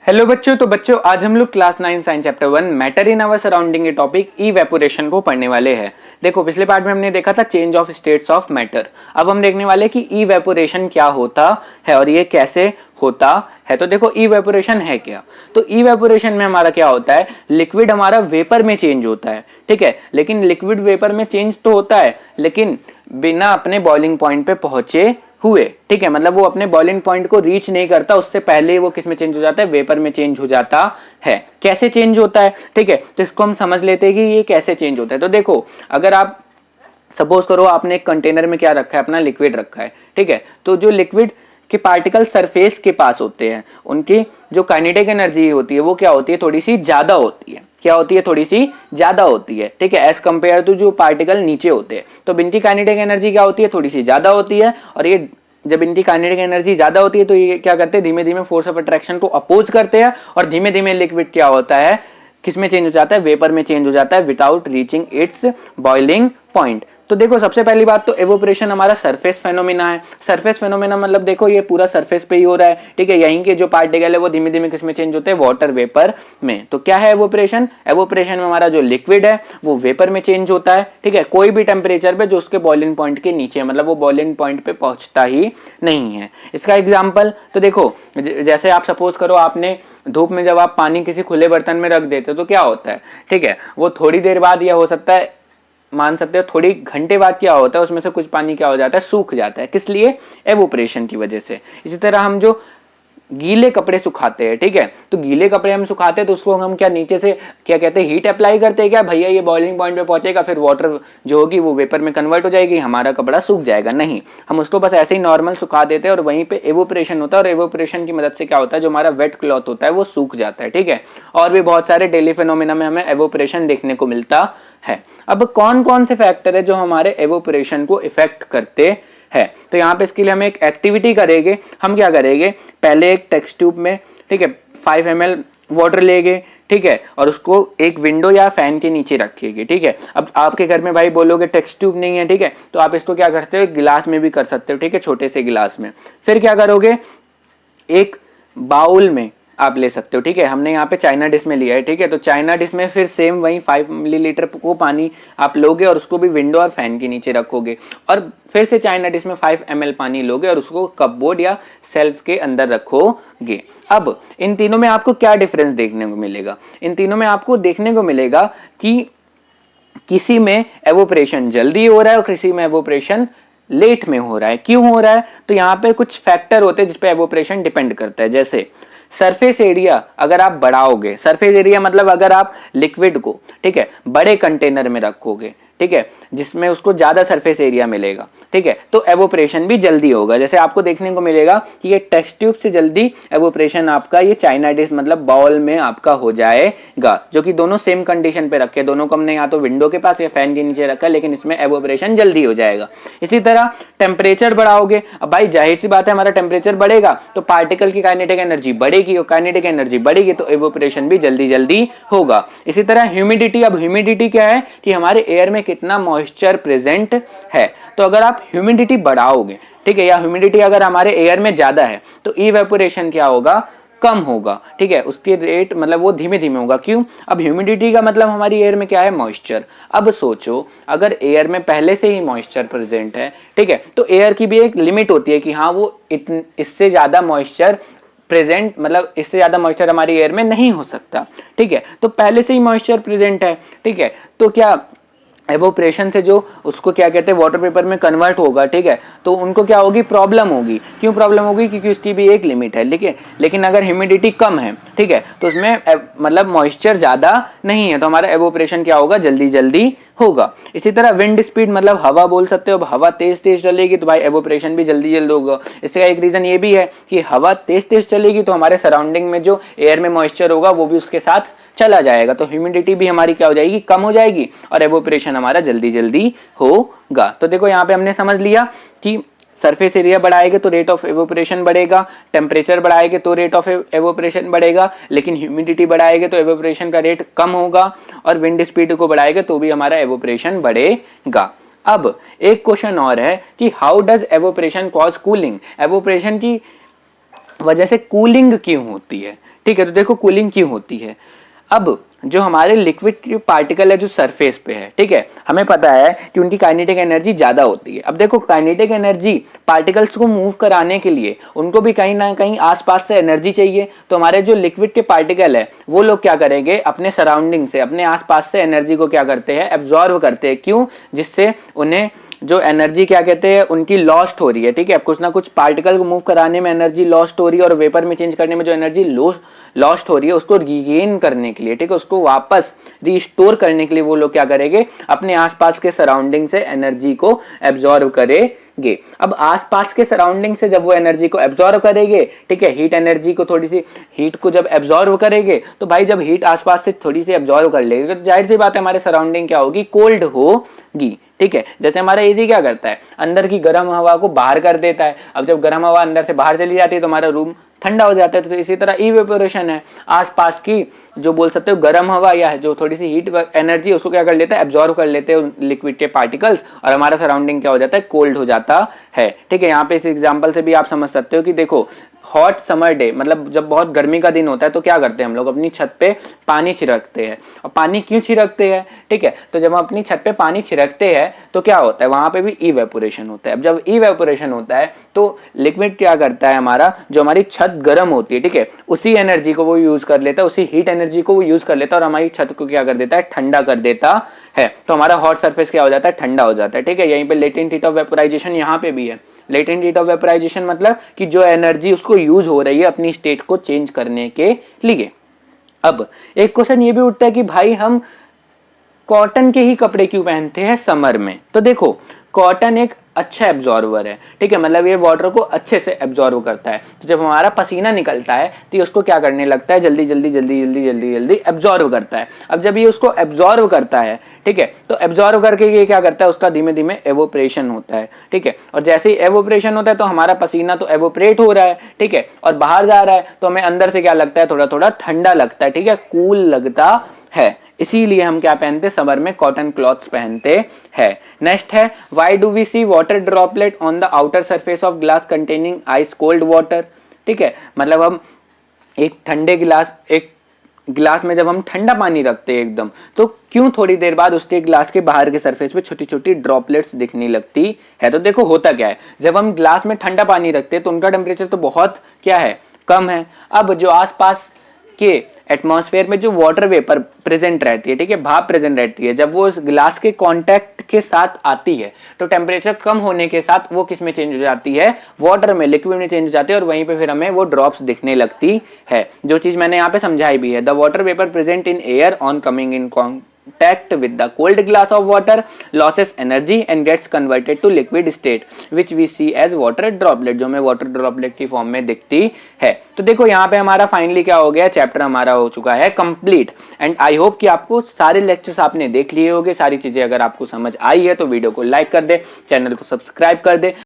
Hello बच्चों, तो बच्चों आज हम लोग class 9 science chapter 1 matter in our surrounding के टॉपिक इवेपोरेशन को पढ़ने वाले हैं। देखो पिछले पार्ट में हमने देखा था change of states of matter. अब हम देखने वाले कि इवेपोरेशन क्या होता है और ये कैसे होता है। तो देखो इवेपोरेशन है क्या। तो इवेपोरेशन में हमारा क्या होता है, लिक्विड हमारा वेपर में चेंज होता है, ठीक है। लेकिन लिक्विड वेपर में चेंज तो होता है लेकिन बिना अपने बॉइलिंग पॉइंट पे पहुंचे हुए, ठीक है। मतलब वो अपने बॉइलिंग पॉइंट को रीच नहीं करता, उससे पहले ही वो किस में चेंज हो जाता है, वेपर में चेंज हो जाता है। कैसे चेंज होता है, ठीक है, तो इसको हम समझ लेते हैं कि ये कैसे चेंज होता है। तो देखो अगर आप सपोज करो आपने एक कंटेनर में क्या रखा है, अपना लिक्विड रखा है, ठीक है। तो जो लिक्विड के पार्टिकल सरफेस के पास होते हैं उनकी जो काइनेटिक एनर्जी होती है वो क्या होती है, थोड़ी सी ज्यादा होती है। क्या होती है, थोड़ी सी ज्यादा होती है, ठीक है, एज कंपेयर टू जो पार्टिकल नीचे होते हैं। तो इनकी काइनेटिक एनर्जी क्या होती है, थोड़ी सी ज्यादा होती है। और ये जब इनकी काइनेटिक एनर्जी ज्यादा होती है तो ये क्या करते हैं, धीमे धीमे फोर्स ऑफ अट्रैक्शन को अपोज करते हैं और धीमे धीमे लिक्विड क्या होता है, किस में चेंज हो जाता है, वेपर में चेंज हो जाता है without reaching it's boiling point. तो देखो सबसे पहली बात तो एवोपरेशन हमारा सरफेस फेनोमेना है। सरफेस फेनोमेना मतलब देखो ये पूरा सरफेस पे ही हो रहा है, ठीक है। यहीं के जो पार्टिकल है वो धीमे धीमे किस में चेंज होते हैं, वाटर वेपर में। तो क्या है एवोपरेशन, एवोपरेशन में हमारा जो लिक्विड है वो वेपर में चेंज होता है, ठीक है, कोई भी टेम्परेचर पे जो उसके बॉइलिंग पॉइंट के नीचे है, मतलब वो बॉइलिंग पॉइंट पे पहुंचता ही नहीं है। इसका एग्जाम्पल तो देखो जैसे आप सपोज करो आपने धूप में जब आप पानी किसी खुले बर्तन में रख देते हो तो क्या होता है, ठीक है, वो थोड़ी देर बाद या हो सकता है मान सकते हो थोड़ी घंटे बाद क्या होता है, उसमें से कुछ पानी क्या हो जाता है, सूख जाता है। किस लिए, एवोपरेशन की वजह से। इसी तरह हम जो गीले कपड़े सुखाते हैं, ठीक है, तो गीले कपड़े हम सुखाते हैं तो उसको हम क्या नीचे से क्या कहते हैं, हीट अप्लाई करते हैं क्या भैया, ये बॉइलिंग पॉइंट पे पहुंचेगा, फिर वाटर जो होगी वो वेपर में कन्वर्ट हो जाएगी, हमारा कपड़ा सूख जाएगा। नहीं, हम उसको बस ऐसे ही नॉर्मल सुखा देते हैं और वहीं पे एवोपरेशन होता है। और एवोपरेशन की मदद से क्या होता है, जो हमारा वेट क्लॉथ होता है वो सूख जाता है, ठीक है। और भी बहुत सारे डेली फिनोमेना में हमें एवोपरेशन देखने को मिलता है। अब कौन कौन से फैक्टर है जो हमारे एवोपरेशन को इफेक्ट करते है, तो यहाँ पे इसके लिए हम एक एक्टिविटी करेंगे। हम क्या करेंगे, पहले एक टेस्ट ट्यूब में, ठीक है, 5 ml वाटर लेंगे, ठीक है, और उसको एक विंडो या फैन के नीचे रखिएगा, ठीक है। अब आपके घर में भाई बोलोगे टेस्ट ट्यूब नहीं है, ठीक है, तो आप इसको क्या करते हो, गिलास में भी कर सकते हो, ठीक है, छोटे से गिलास में। फिर क्या करोगे, एक बाउल में आप ले सकते हो, ठीक है। हमने यहाँ पे चाइना डिश में लिया है, ठीक है, तो चाइना डिश में फिर सेम वही 5 मिलीलीटर को पानी आप लोगे और उसको भी विंडो और फैन के नीचे रखोगे। और फिर से चाइना डिश में 5 ml पानी लोगे और उसको कपबोर्ड या सेल्फ के अंदर रखोगे। अब इन तीनों में आपको क्या डिफरेंस देखने को मिलेगा, इन तीनों में आपको देखने को मिलेगा कि किसी में एवोपरेशन जल्दी हो रहा है और किसी में एवोपरेशन लेट में हो रहा है। क्यों हो रहा है, तो यहाँ पे कुछ फैक्टर होते हैं जिसपे एवोपरेशन डिपेंड करता है। जैसे सरफेस एरिया अगर आप बढ़ाओगे, सरफेस एरिया मतलब अगर आप लिक्विड को, ठीक है, बड़े कंटेनर में रखोगे, ठीक है, जिसमें उसको ज्यादा सरफेस एरिया मिलेगा, ठीक है, तो एवोपरेशन भी जल्दी होगा। जैसे आपको देखने को मिलेगा कि ये टेस्ट ट्यूब से जल्दी एवोपरेशन आपका ये चाइना डिश मतलब बाउल में आपका हो जाएगा, जो कि दोनों सेम कंडीशन पे रखे, दोनों को हमने या तो विंडो के पास या फैन के नीचे रखा, लेकिन इसमें एवोपरेशन जल्दी हो जाएगा। इसी तरह टेम्परेचर बढ़ाओगे, अब भाई जाहिर सी बात है हमारा टेम्परेचर बढ़ेगा तो पार्टिकल की काइनेटिक एनर्जी बढ़ेगी, और काइनेटिक एनर्जी बढ़ेगी तो एवोपरेशन भी जल्दी जल्दी होगा। इसी तरह ह्यूमिडिटी, अब ह्यूमिडिटी क्या है कि हमारे एयर में कितना मॉइस्चर प्रेजेंट है। तो अगर आप ह्यूमिडिटी बढ़ाओगे, ठीक है, या ह्यूमिडिटी अगर हमारे एयर में ज्यादा है तो इवेपोरेशन क्या होगा, कम होगा, ठीक है, उसकी रेट मतलब वो धीमे धीमे होगा। क्यों, अब ह्यूमिडिटी का मतलब हमारी एयर में क्या है, मॉइस्चर। अब सोचो अगर एयर में पहले से ही मॉइस्चर प्रेजेंट है, ठीक है, तो एयर की भी एक लिमिट होती है कि हाँ वो इससे ज्यादा मॉइस्चर प्रेजेंट, मतलब इससे ज्यादा मॉइस्चर हमारी एयर में नहीं हो सकता, ठीक है। तो पहले से ही मॉइस्चर प्रेजेंट है, ठीक है, तो क्या एवोपरेशन से जो उसको क्या कहते हैं वाटर पेपर में कन्वर्ट होगा, ठीक है, तो उनको क्या होगी, प्रॉब्लम होगी। क्यों प्रॉब्लम होगी, क्योंकि उसकी भी एक लिमिट है, ठीक है। लेकिन अगर ह्यूमिडिटी कम है, ठीक है, तो उसमें मतलब मॉइस्चर ज्यादा नहीं है तो हमारा एवोपरेशन क्या होगा, जल्दी जल्दी होगा। इसी तरह विंड स्पीड मतलब हवा बोल सकते हो, हवा तेज तेज चलेगी तो भाई एवोपरेशन भी जल्दी जल्दी होगा। इसका एक रीजन ये भी है कि हवा तेज तेज चलेगी तो हमारे सराउंडिंग में जो एयर में मॉइस्चर होगा वो भी उसके साथ चला जाएगा, तो ह्यूमिडिटी भी हमारी क्या हो जाएगी, कम हो जाएगी और एवोपरेशन हमारा जल्दी जल्दी होगा। तो देखो यहाँ पे हमने समझ लिया कि सरफेस एरिया बढ़ाएंगे तो रेट ऑफ एवोपरेशन बढ़ेगा, टेम्परेचर बढ़ाएंगे तो रेट ऑफ एवोपरेशन बढ़ेगा, लेकिन ह्यूमिडिटी बढ़ाएंगे तो एवोपरेशन का रेट कम होगा, और विंड स्पीड को बढ़ाएंगे तो भी हमारा एवोपरेशन बढ़ेगा। अब एक क्वेश्चन और है कि how does evaporation cause cooling, evaporation की वजह से कूलिंग क्यों होती है, ठीक है। तो देखो कूलिंग क्यों होती है। अब जो हमारे लिक्विड पार्टिकल है जो सरफेस पे है, ठीक है, हमें पता है कि उनकी काइनेटिक एनर्जी ज्यादा होती है। अब देखो काइनेटिक एनर्जी पार्टिकल्स को मूव कराने के लिए उनको भी कहीं ना कहीं आसपास से एनर्जी चाहिए। तो हमारे जो लिक्विड के पार्टिकल है वो लोग क्या करेंगे, अपने सराउंडिंग से, अपने आसपास से एनर्जी को क्या करते हैं, एब्जॉर्व करते हैं। क्यों? जिससे उन्हें जो एनर्जी क्या कहते हैं, उनकी लॉस्ट हो रही है, ठीक है। कुछ ना कुछ पार्टिकल को मूव कराने में एनर्जी लॉस्ट हो रही है और वेपर में चेंज करने में जो एनर्जी लॉस्ट हो रही है उसको रीगेन करने के लिए, ठीक है, उसको वापस रिस्टोर करने के लिए वो लोग क्या करेंगे, अपने आसपास के सराउंडिंग से एनर्जी को एब्जॉर्व करेंगे। अब आसपास के सराउंडिंग से जब वो एनर्जी को एब्जॉर्व करेंगे, ठीक है, हीट एनर्जी को, थोड़ी सी हीट को जब एब्जॉर्व करेंगे, तो भाई जब हीट आसपास से थोड़ी सी एब्जॉर्व कर लेगी तो जाहिर सी बात है हमारे सराउंडिंग क्या होगी, कोल्ड होगी, ठीक है। जैसे हमारा एसी क्या करता है, अंदर की गर्म हवा को बाहर कर देता है। अब जब गर्म हवा अंदर से बाहर चली जाती है तो हमारा रूम ठंडा हो जाता है। तो इसी तरह इवेपोरेशन है, आसपास की जो बोल सकते हो गर्म हवा या जो थोड़ी सी हीट एनर्जी उसको क्या कर लेता है, एब्जॉर्व कर लेते हैं लिक्विड के पार्टिकल्स और हमारा सराउंडिंग क्या हो जाता है, कोल्ड हो जाता है, ठीक है। यहाँ पे इस एग्जांपल से भी आप समझ सकते हो कि देखो हॉट समर डे, मतलब जब बहुत गर्मी का दिन होता है तो क्या करते हैं हम लोग, अपनी छत पे पानी छिड़कते हैं। और पानी क्यों छिड़कते हैं, ठीक है, तो जब हम अपनी छत पे पानी छिड़कते हैं तो क्या होता है, वहां पे भी इवेपोरेशन होता है। अब जब इवेपोरेशन होता है तो लिक्विड क्या करता है, हमारा जो हमारी छत गर्म होती है, ठीक है, उसी एनर्जी को वो यूज कर लेता है, उसी हीट एनर्जी को वो यूज कर लेता है और हमारी छत को क्या कर देता है, ठंडा कर देता है। तो हमारा हॉट सरफेस क्या हो जाता है, ठंडा हो जाता है, ठीक है। यहीं पे लेटेंट हीट ऑफ वेपोराइजेशन यहाँ पे भी है। लेटेंट हीट ऑफ वेपोराइजेशन मतलब कि जो एनर्जी उसको यूज हो रही है अपनी स्टेट को चेंज करने के लिए। अब एक क्वेश्चन ये भी उठता है कि भाई हम कॉटन के ही कपड़े क्यों पहनते हैं समर में। तो देखो कॉटन एक अच्छा एब्जॉर्वर है, ठीक है, मतलब ये वाटर को अच्छे से एब्जॉर्व करता है। तो जब हमारा पसीना निकलता है तो ये उसको क्या करने लगता है, जल्दी जल्दी जल्दी जल्दी जल्दी जल्दी एब्जॉर्व करता है। अब जब ये उसको एब्जॉर्व करता है, ठीक है, तो एब्जॉर्व करके ये क्या करता है, उसका धीमे धीमे एवोपरेशन होता है, ठीक है। और जैसे ही एवोपरेशन होता है तो हमारा पसीना तो एवोपरेट हो रहा है, ठीक है, और बाहर जा रहा है तो हमें अंदर से क्या लगता है, थोड़ा थोड़ा ठंडा लगता है, ठीक है, कूल लगता है। इसीलिए हम क्या पहनते हैं, समर में कॉटन क्लॉथ्स पहनते हैं। नेक्स्ट है, why do we see water droplet on the outer surface of glass containing ice cold water, ठीक है, मतलब हम एक गिलास में जब हम ठंडा पानी रखते हैं एकदम, तो क्यों थोड़ी देर बाद उसके ग्लास के बाहर के सरफेस पे छोटी छोटी ड्रॉपलेट्स दिखने लगती है। तो देखो होता क्या है, जब हम ग्लास में ठंडा पानी रखते हैं तो उनका टेम्परेचर तो बहुत क्या है, कम है। अब जो आसपास के एटमॉस्फेयर में जो वाटर वेपर प्रेजेंट रहती है, ठीक है, भाप प्रेजेंट रहती है, जब वो उस ग्लास के कांटेक्ट के साथ आती है तो टेम्परेचर कम होने के साथ वो किस में चेंज हो जाती है, वाटर में, लिक्विड में चेंज हो जाती है और वहीं पे फिर हमें वो ड्रॉप्स दिखने लगती है। जो चीज मैंने यहाँ पे समझाई भी है, the water vapour present in air on coming in contact with the cold glass of water loses energy and gets converted to liquid state which we see as water droplet, जो हमें वाटर ड्रॉपलेट की form में दिखती है। तो देखो यहाँ पे हमारा फाइनली क्या हो गया, चैप्टर हमारा हो चुका है कंप्लीट। एंड आई होप कि आपको सारे लेक्चर्स आपने देख लिए होंगे, सारी चीजें अगर आपको समझ आई है तो वीडियो को लाइक कर दे, चैनल को सब्सक्राइब कर दे।